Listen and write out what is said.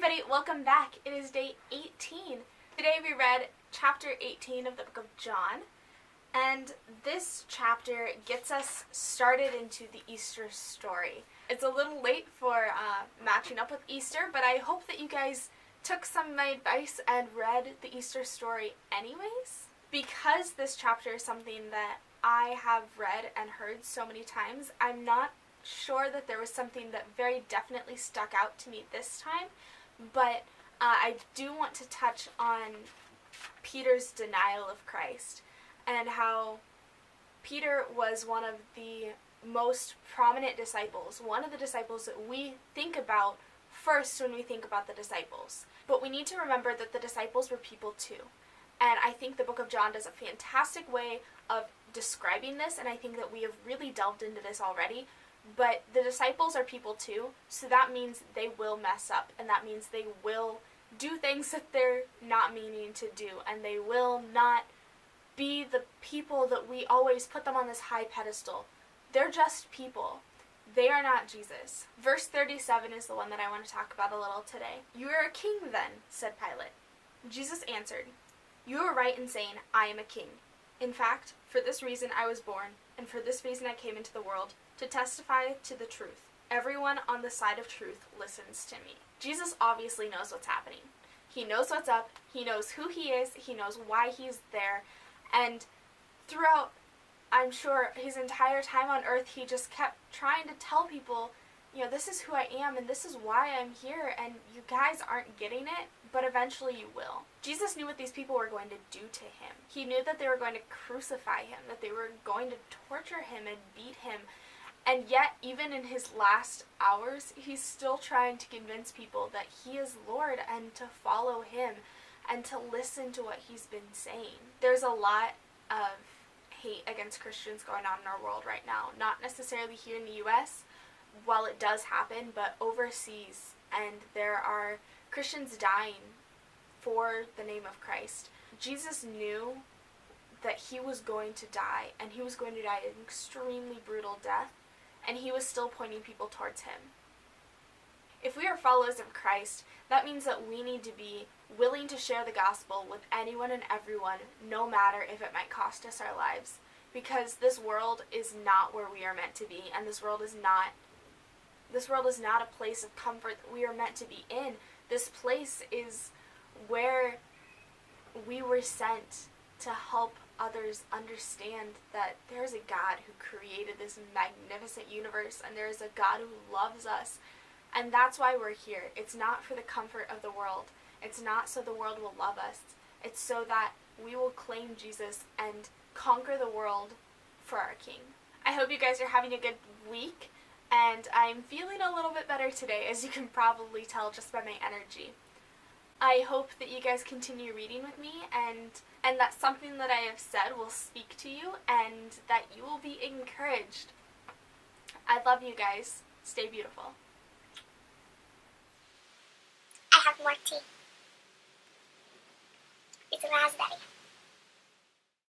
everybody, welcome back. It is day 18. Today we read chapter 18 of the book of John, and this chapter gets us started into the Easter story. It's a little late for matching up with Easter, but I hope that you guys took some of my advice and read the Easter story anyways. Because this chapter is something that I have read and heard so many times, I'm not sure that there was something that very definitely stuck out to me this time, but I do want to touch on Peter's denial of Christ and how Peter was one of the most prominent disciples, one of the disciples that we think about first when we think about the disciples. But we need to remember that the disciples were people too. And I think the book of John does a fantastic way of describing this, and I think that we have really delved into this already. But the disciples are people too, so that means they will mess up, and that means they will do things that they're not meaning to do, and they will not be the people that we always put them on this high pedestal. They're just people. They are not Jesus. Verse 37 is the one that I want to talk about a little today. "You are a king then," said Pilate. Jesus answered, "You are right in saying, I am a king. In fact, for this reason I was born, and for this reason I came into the world, to testify to the truth. Everyone on the side of truth listens to me." Jesus obviously knows what's happening. He knows what's up. He knows who he is. He knows why he's there. And throughout, I'm sure, his entire time on earth, he just kept trying to tell people, this is who I am, and this is why I'm here, and you guys aren't getting it, but eventually you will. Jesus knew what these people were going to do to him. He knew that they were going to crucify him, that they were going to torture him and beat him. And yet, even in his last hours, he's still trying to convince people that he is Lord and to follow him and to listen to what he's been saying. There's a lot of hate against Christians going on in our world right now. Not necessarily here in the U.S., while it does happen, but overseas. And there are Christians dying for the name of Christ. Jesus knew that he was going to die, and he was going to die an extremely brutal death. And he was still pointing people towards him. If we are followers of Christ, that means that we need to be willing to share the gospel with anyone and everyone, no matter if it might cost us our lives. Because this world is not where we are meant to be, and this world is not a place of comfort that we are meant to be in. This place is where we were sent to help others understand that there's a God who created this magnificent universe, and there is a God who loves us. And that's why we're here. It's not for the comfort of the world. It's not so the world will love us. It's so that we will claim Jesus and conquer the world for our King. I hope you guys are having a good week, and I'm feeling a little bit better today, as you can probably tell just by my energy. I hope that you guys continue reading with me, and that something that I have said will speak to you, and that you will be encouraged. I love you guys. Stay beautiful. I have more tea. It's raspberry.